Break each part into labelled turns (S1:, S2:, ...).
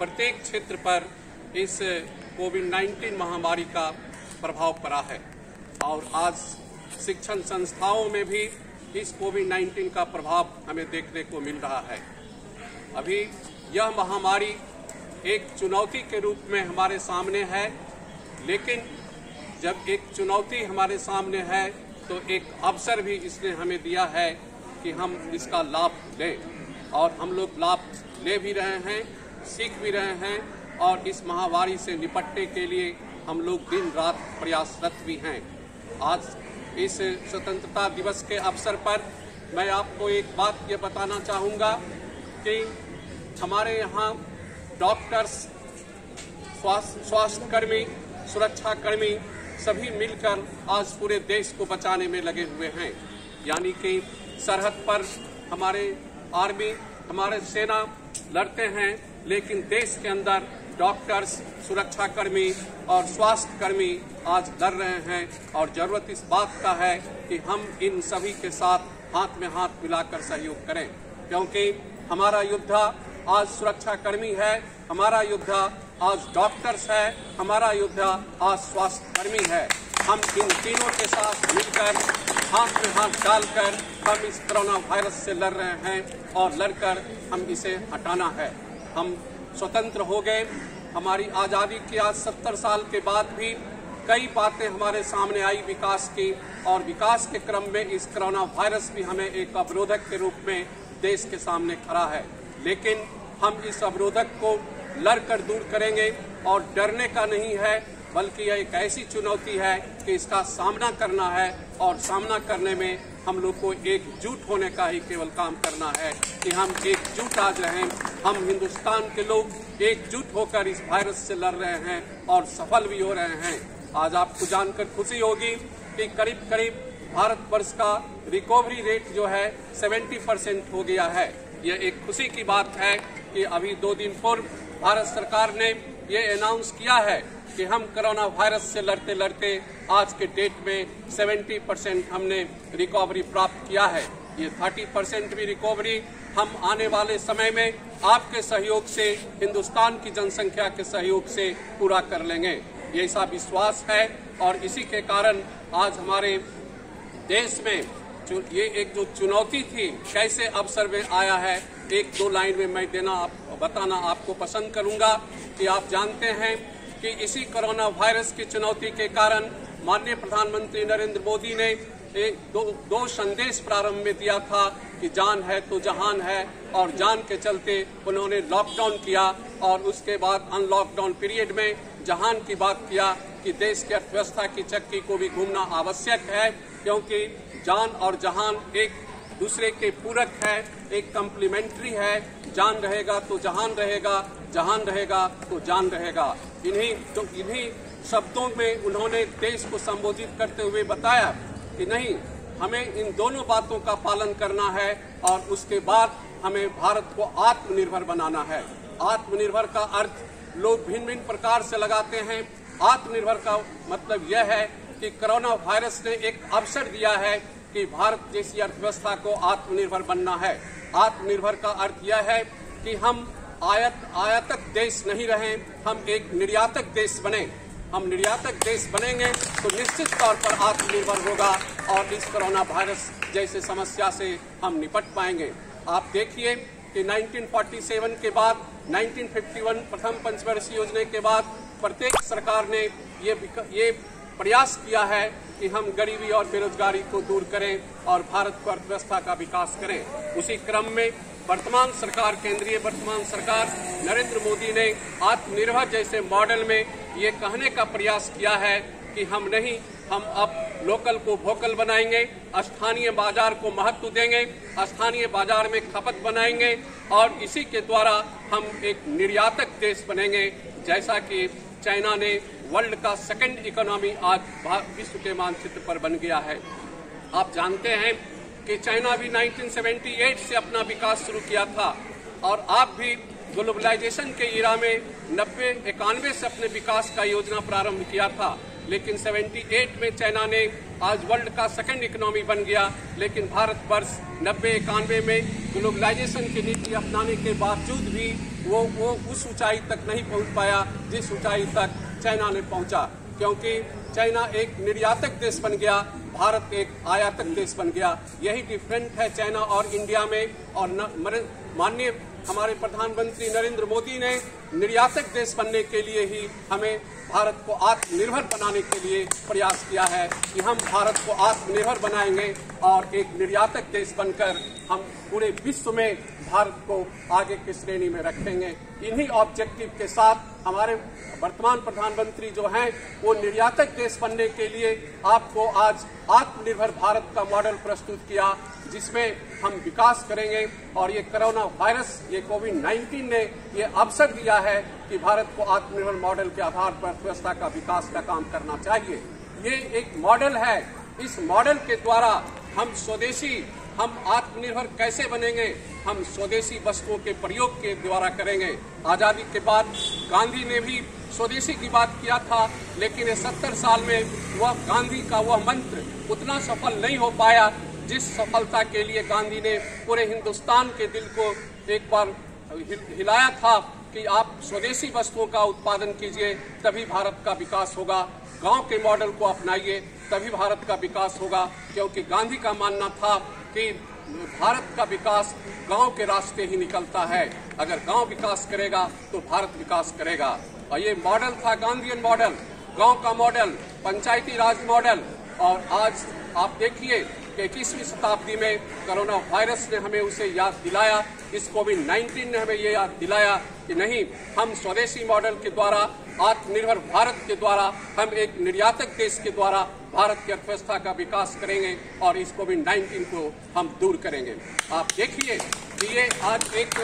S1: प्रत्येक क्षेत्र पर इस कोविड-19 महामारी का प्रभाव पड़ा है और आज शिक्षण संस्थाओं में भी इस कोविड-19 का प्रभाव हमें देखने को मिल रहा है। अभी यह महामारी एक चुनौती के रूप में हमारे सामने है, लेकिन जब एक चुनौती हमारे सामने है तो एक अवसर भी इसने हमें दिया है कि हम इसका लाभ लें, और हम लोग लाभ ले भी रहे हैं, सीख भी रहे हैं, और इस महामारी से निपटने के लिए हम लोग दिन रात प्रयासरत भी हैं। आज इस स्वतंत्रता दिवस के अवसर पर मैं आपको एक बात ये बताना चाहूँगा कि हमारे यहाँ डॉक्टर्स, स्वास्थ्यकर्मी, सुरक्षाकर्मी सभी मिलकर आज पूरे देश को बचाने में लगे हुए हैं। यानी कि सरहद पर हमारे आर्मी, हमारे सेना लड़ते हैं, लेकिन देश के अंदर डॉक्टर्स, सुरक्षाकर्मी और स्वास्थ्यकर्मी आज लड़ रहे हैं, और जरूरत इस बात का है कि हम इन सभी के साथ हाथ में हाथ मिलाकर सहयोग करें, क्योंकि हमारा योद्धा आज सुरक्षाकर्मी है, हमारा योद्धा आज डॉक्टर्स है, हमारा योद्धा आज स्वास्थ्यकर्मी है। हम इन तीनों के साथ मिलकर हाथ में हाथ डालकर हम इस कोरोना वायरस से लड़ रहे हैं, और लड़कर हम इसे हटाना है। हम स्वतंत्र हो गए, हमारी आज़ादी की आज 70 साल के बाद भी कई बातें हमारे सामने आई विकास की, और विकास के क्रम में इस कोरोना वायरस भी हमें एक अवरोधक के रूप में देश के सामने खड़ा है। लेकिन हम इस अवरोधक को लड़कर दूर करेंगे, और डरने का नहीं है, बल्कि यह एक ऐसी चुनौती है कि इसका सामना करना है, और सामना करने में हम लोग को एकजुट होने का ही केवल काम करना है कि हम एकजुट आज रहें। हम हिंदुस्तान के लोग एकजुट होकर इस वायरस से लड़ रहे हैं और सफल भी हो रहे हैं। आज आपको जानकर खुशी होगी कि करीब करीब भारतवर्ष का रिकवरी रेट जो है 70% हो गया है। यह एक खुशी की बात है कि अभी 2 दिन पूर्व भारत सरकार ने ये अनाउंस किया है कि हम कोरोना वायरस से लड़ते लड़ते आज के डेट में 70% हमने रिकवरी प्राप्त किया है। ये 30% भी रिकवरी हम आने वाले समय में आपके सहयोग से, हिंदुस्तान की जनसंख्या के सहयोग से पूरा कर लेंगे, ये ऐसा विश्वास है। और इसी के कारण आज हमारे देश में ये एक जो चुनौती थी कैसे अवसर में आया है, 1-2 लाइन में मैं बताना आपको पसंद करूंगा कि आप जानते हैं कि इसी कोरोना वायरस की चुनौती के कारण माननीय प्रधानमंत्री नरेंद्र मोदी ने दो संदेश प्रारंभ में दिया था कि जान है तो जहान है, और जान के चलते उन्होंने लॉकडाउन किया, और उसके बाद अनलॉकडाउन पीरियड में जहान की बात किया कि देश की अर्थव्यवस्था की चक्की को भी घूमना आवश्यक है, क्योंकि जान और जहान एक दूसरे के पूरक है, एक कम्प्लीमेंट्री है। जान रहेगा तो जहान रहेगा, जहान रहेगा तो जान रहेगा। इन्हीं शब्दों में उन्होंने देश को संबोधित करते हुए बताया कि नहीं, हमें इन दोनों बातों का पालन करना है, और उसके बाद हमें भारत को आत्मनिर्भर बनाना है। आत्मनिर्भर का अर्थ लोग भिन्न भिन्न प्रकार से लगाते हैं। आत्मनिर्भर का मतलब यह है कि कोरोना वायरस ने एक अवसर दिया है कि भारत जैसी अर्थव्यवस्था को आत्मनिर्भर बनना है। आत्मनिर्भर का अर्थ यह है कि हम आयातक देश नहीं रहें, हम एक निर्यातक देश बने। हम निर्यातक देश बनेंगे तो निश्चित तौर पर आत्मनिर्भर होगा, और इस कोरोना वायरस जैसे समस्या से हम निपट पाएंगे। आप देखिए कि 1947 के बाद 1951 प्रथम पंचवर्षीय योजना के बाद प्रत्येक सरकार ने ये प्रयास किया है कि हम गरीबी और बेरोजगारी को दूर करें और भारत को अर्थव्यवस्था का विकास करें। उसी क्रम में वर्तमान सरकार, केंद्रीय वर्तमान सरकार नरेंद्र मोदी ने आत्मनिर्भर जैसे मॉडल में ये कहने का प्रयास किया है कि हम अब लोकल को वोकल बनाएंगे, स्थानीय बाजार को महत्व देंगे, स्थानीय बाजार में खपत बनाएंगे, और इसी के द्वारा हम एक निर्यातक देश बनेंगे, जैसा कि चाइना ने वर्ल्ड का 2nd इकोनॉमी आज विश्व के मानचित्र पर बन गया है। आप जानते हैं कि चाइना भी 1978 से अपना विकास शुरू किया था, और आप भी ग्लोबलाइजेशन के इरा में 90-91 से अपने विकास का योजना प्रारंभ किया था। लेकिन 78 में चाइना ने आज वर्ल्ड का सेकंड इकोनॉमी बन गया, लेकिन भारतवर्ष 90-91 में ग्लोबलाइजेशन की नीति अपनाने के बावजूद भी वो उस ऊंचाई तक नहीं पहुंच पाया जिस ऊंचाई तक चाइना ने पहुंचा, क्योंकि चाइना एक निर्यातक देश बन गया, भारत एक आयातक देश बन गया। यही डिफरेंट है चाइना और इंडिया में। और माननीय हमारे प्रधानमंत्री नरेंद्र मोदी ने निर्यातक देश बनने के लिए ही हमें भारत को आत्मनिर्भर बनाने के लिए प्रयास किया है कि हम भारत को आत्मनिर्भर बनाएंगे और एक निर्यातक देश बनकर हम पूरे विश्व में भारत को आगे की श्रेणी में रखेंगे। इन्हीं ऑब्जेक्टिव के साथ हमारे वर्तमान प्रधानमंत्री जो हैं वो निर्यातक देश बनने के लिए आपको आज आत्मनिर्भर भारत का मॉडल प्रस्तुत किया, जिसमें हम विकास करेंगे। और ये कोरोना वायरस, ये कोविड-19 ने ये अवसर दिया है कि भारत को आत्मनिर्भर मॉडल के आधार पर अर्थव्यवस्था का विकास का काम करना चाहिए। ये एक मॉडल है, इस मॉडल के द्वारा हम स्वदेशी, हम आत्मनिर्भर कैसे बनेंगे? हम स्वदेशी वस्तुओं के प्रयोग के द्वारा करेंगे। आजादी के बाद गांधी ने भी स्वदेशी की बात किया था, लेकिन ये 70 साल में वह गांधी का वह मंत्र उतना सफल नहीं हो पाया जिस सफलता के लिए गांधी ने पूरे हिंदुस्तान के दिल को एक बार हिलाया था कि आप स्वदेशी वस्तुओं का उत्पादन कीजिए, तभी भारत का विकास होगा। गांव के मॉडल को अपनाइए, तभी भारत का विकास होगा, क्योंकि गांधी का मानना था कि भारत का विकास गांव के रास्ते ही निकलता है। अगर गांव विकास करेगा तो भारत विकास करेगा। और ये मॉडल था गांधीयन मॉडल, गांव का मॉडल, पंचायती राज मॉडल। और आज आप देखिए कि 21वीं शताब्दी में कोरोना वायरस ने हमें उसे याद दिलाया, इस कोविड-19 ने हमें ये याद दिलाया कि नहीं, हम स्वदेशी मॉडल के द्वारा, आत्मनिर्भर भारत के द्वारा, हम एक निर्यातक देश के द्वारा भारत की अर्थव्यवस्था का विकास करेंगे और इस कोविड-19 को हम दूर करेंगे। आप देखिए कि ये आज एक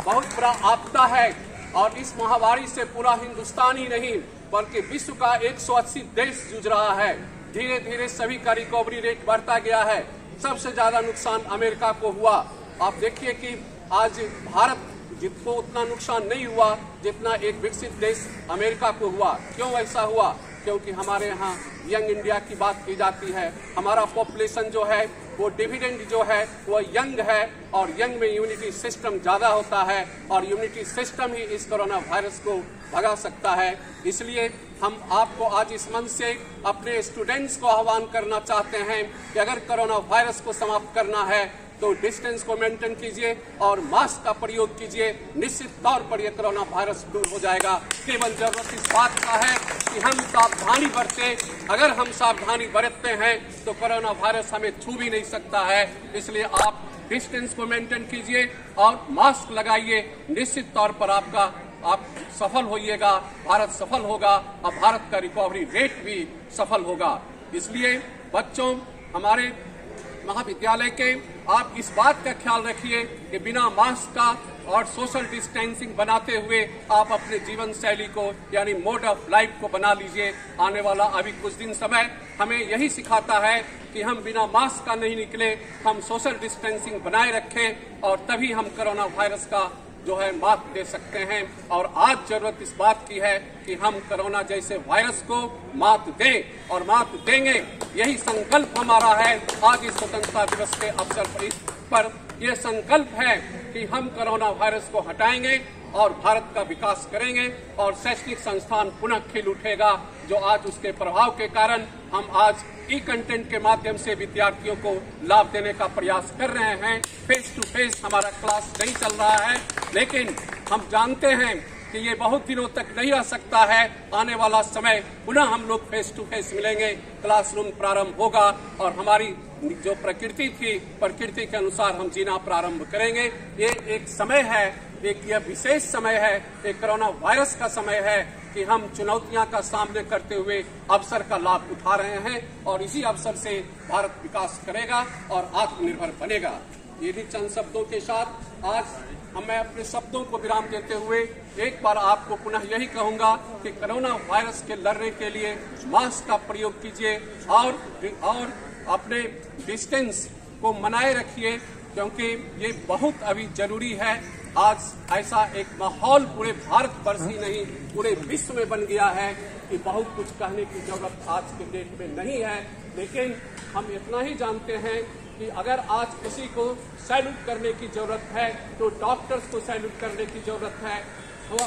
S1: बहुत बड़ा आपदा है और इस महामारी से पूरा हिंदुस्तान ही नहीं बल्कि विश्व का 180 देश जूझ रहा है। धीरे धीरे सभी का रिकवरी रेट बढ़ता गया है। सबसे ज्यादा नुकसान अमेरिका को हुआ। आप देखिए कि आज भारत जिसको उतना नुकसान नहीं हुआ जितना एक विकसित देश अमेरिका को हुआ। क्यों ऐसा हुआ? क्योंकि हमारे यहाँ यंग इंडिया की बात की जाती है। हमारा पॉपुलेशन जो है वो डिविडेंड जो है वो यंग है और यंग में इम्यूनिटी सिस्टम ज्यादा होता है और इम्यूनिटी सिस्टम ही इस कोरोना वायरस को भगा सकता है। इसलिए हम आपको आज इस मंच से अपने स्टूडेंट्स को आह्वान करना चाहते हैं कि अगर कोरोना वायरस को समाप्त करना है तो डिस्टेंस को मेंटेन कीजिए और मास्क का प्रयोग कीजिए। निश्चित तौर पर यह कोरोना वायरस दूर हो जाएगा। केवल जरूरत इस बात का है कि हम सावधानी बरतें। अगर हम सावधानी बरतते हैं तो कोरोना वायरस हमें छू भी नहीं सकता है। इसलिए आप डिस्टेंस को मेंटेन कीजिए और मास्क लगाइए। निश्चित तौर पर आप सफल होइएगा, भारत सफल होगा और भारत का रिकवरी रेट भी सफल होगा। इसलिए बच्चों, हमारे महाविद्यालय के आप इस बात का ख्याल रखिए कि बिना मास्क का और सोशल डिस्टेंसिंग बनाते हुए आप अपने जीवन शैली को यानी मोड ऑफ लाइफ को बना लीजिए। आने वाला अभी कुछ दिन समय हमें यही सिखाता है कि हम बिना मास्क का नहीं निकले, हम सोशल डिस्टेंसिंग बनाए रखें और तभी हम कोरोना वायरस का जो है मात दे सकते हैं। और आज जरूरत इस बात की है कि हम कोरोना जैसे वायरस को मात दें और मात देंगे। यही संकल्प हमारा है। आज इस स्वतंत्रता दिवस के अवसर पर यह संकल्प है कि हम कोरोना वायरस को हटाएंगे और भारत का विकास करेंगे और शैक्षणिक संस्थान पुनः खिल उठेगा। जो आज उसके प्रभाव के कारण हम आज ई कंटेंट के माध्यम से विद्यार्थियों को लाभ देने का प्रयास कर रहे हैं। फेस टू फेस हमारा क्लास नहीं चल रहा है, लेकिन हम जानते हैं कि ये बहुत दिनों तक नहीं रह सकता है। आने वाला समय पुनः हम लोग फेस टू फेस मिलेंगे, क्लासरूम प्रारंभ होगा और हमारी जो प्रकृति थी, प्रकृति के अनुसार हम जीना प्रारंभ करेंगे। ये एक समय है, एक यह विशेष समय है, एक कोरोना वायरस का समय है कि हम चुनौतियां का सामने करते हुए अवसर का लाभ उठा रहे हैं और इसी अवसर से भारत विकास करेगा और आत्मनिर्भर बनेगा। इन्हीं चंद शब्दों के साथ आज मैं अपने शब्दों को विराम देते हुए एक बार आपको पुनः यही कहूंगा कि कोरोना वायरस के लड़ने के लिए मास्क का प्रयोग कीजिए और अपने डिस्टेंस को बनाए रखिए, क्योंकि ये बहुत अभी जरूरी है। आज ऐसा एक माहौल पूरे भारत वर्ष ही नहीं पूरे विश्व में बन गया है कि बहुत कुछ कहने की जरूरत आज के डेट में नहीं है। लेकिन हम इतना ही जानते हैं कि अगर आज किसी को सैल्यूट करने की जरूरत है तो डॉक्टर्स को सैल्यूट करने की जरूरत है,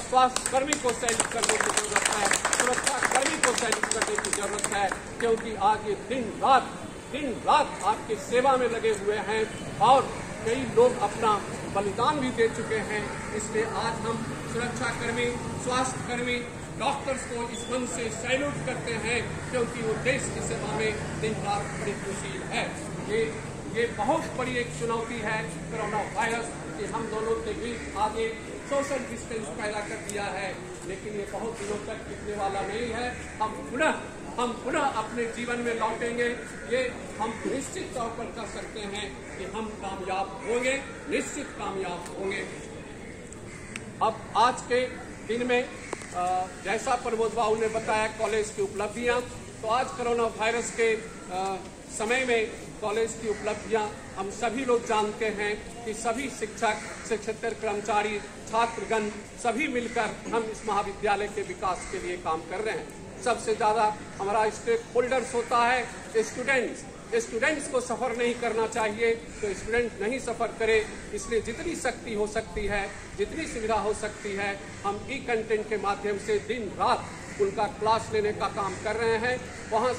S1: स्वास्थ्य कर्मी को सैल्यूट करने की जरूरत है, सुरक्षा कर्मी को सैल्यूट करने की जरूरत है, क्योंकि आज ये दिन रात आपकी सेवा में लगे हुए हैं और कई लोग अपना बलिदान भी दे चुके हैं। इसलिए आज हम सुरक्षा कर्मी, स्वास्थ्य कर्मी, डॉक्टर्स को इस मन से सैल्यूट करते हैं, क्योंकि वो देश की सेवा में दिन रात प्रयत्नशील है। ये बहुत बड़ी एक चुनौती है कोरोना वायरस कि हम दोनों के बीच आगे सोशल डिस्टेंस पैदा कर दिया है, लेकिन ये बहुत दिनों तक टिकने वाला नहीं है। हम पुनः अपने जीवन में लौटेंगे, ये हम निश्चित तौर पर कर सकते हैं कि हम कामयाब होंगे, निश्चित कामयाब होंगे। अब आज के दिन में जैसा प्रमोद बाबू ने बताया कॉलेज की उपलब्धियां, तो आज कोरोना वायरस के समय में कॉलेज की उपलब्धियां हम सभी लोग जानते हैं कि सभी शिक्षक, शिक्षकेतर कर्मचारी, छात्रगण सभी मिलकर हम इस महाविद्यालय के विकास के लिए काम कर रहे हैं। सबसे ज्यादा हमारा स्टेक होल्डर्स होता है स्टूडेंट्स को सफर नहीं करना चाहिए तो स्टूडेंट नहीं सफर करे, इसलिए जितनी शक्ति हो सकती है, जितनी सुविधा हो सकती है, हम ई कंटेंट के माध्यम से दिन रात उनका क्लास लेने का काम कर रहे हैं। वहाँ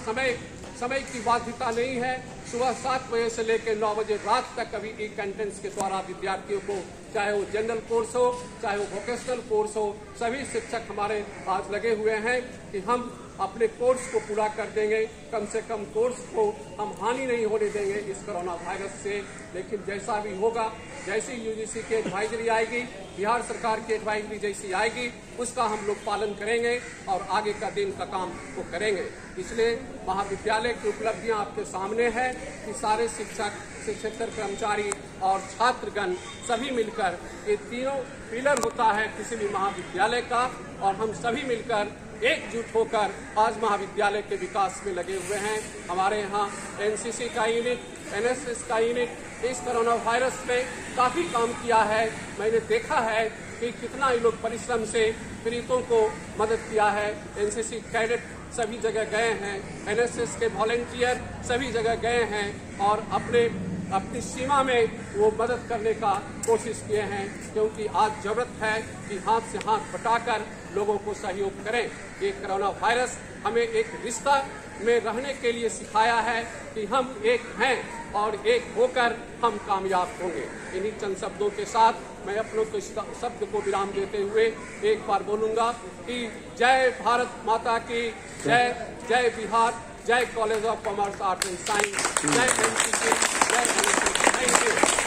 S1: समय की बाध्यता नहीं है। सुबह 7 बजे से लेकर 9 बजे रात तक अभी ई कंटेंट्स के द्वारा विद्यार्थियों को, चाहे वो जनरल कोर्स हो, चाहे वो वोकेशनल कोर्स हो, सभी शिक्षक हमारे आज लगे हुए हैं कि हम अपने कोर्स को पूरा कर देंगे। कम से कम कोर्स को हम हानि नहीं होने देंगे इस कोरोना वायरस से। लेकिन जैसा भी होगा, जैसी यूजीसी की एडवाइजरी आएगी, बिहार सरकार की एडवाइजरी जैसी आएगी, उसका हम लोग पालन करेंगे और आगे का दिन का काम को करेंगे। इसलिए महाविद्यालय की उपलब्धियां आपके सामने है कि सारे शिक्षक, शिक्षकेतर कर्मचारी और छात्रगण सभी मिलकर, ये तीनों पिलर होता है किसी भी महाविद्यालय का, और हम सभी मिलकर एकजुट होकर आज महाविद्यालय के विकास में लगे हुए हैं। हमारे यहाँ एनसीसी का यूनिट, एनएसएस का यूनिट इस कोरोना वायरस में काफी काम किया है। मैंने देखा है कि कितना ये लोग परिश्रम से पीड़ितों को मदद किया है। एनसीसी कैडेट सभी जगह गए हैं, एनएसएस के वॉलंटियर सभी जगह गए हैं और अपनी सीमा में वो मदद करने का कोशिश किए हैं, क्योंकि आज जरूरत है कि हाथ से हाथ बटाकर लोगों को सहयोग करें। ये कोरोना वायरस हमें एक रिश्ता में रहने के लिए सिखाया है कि हम एक हैं और एक होकर हम कामयाब होंगे। इन्हीं चंद शब्दों के साथ मैं अपनों के शब्द को विराम देते हुए एक बार बोलूंगा कि जय भारत माता की जय, जय बिहार, जय college of commerce, art and science, जय एनसीसी, जय एनएसएस। Thank you.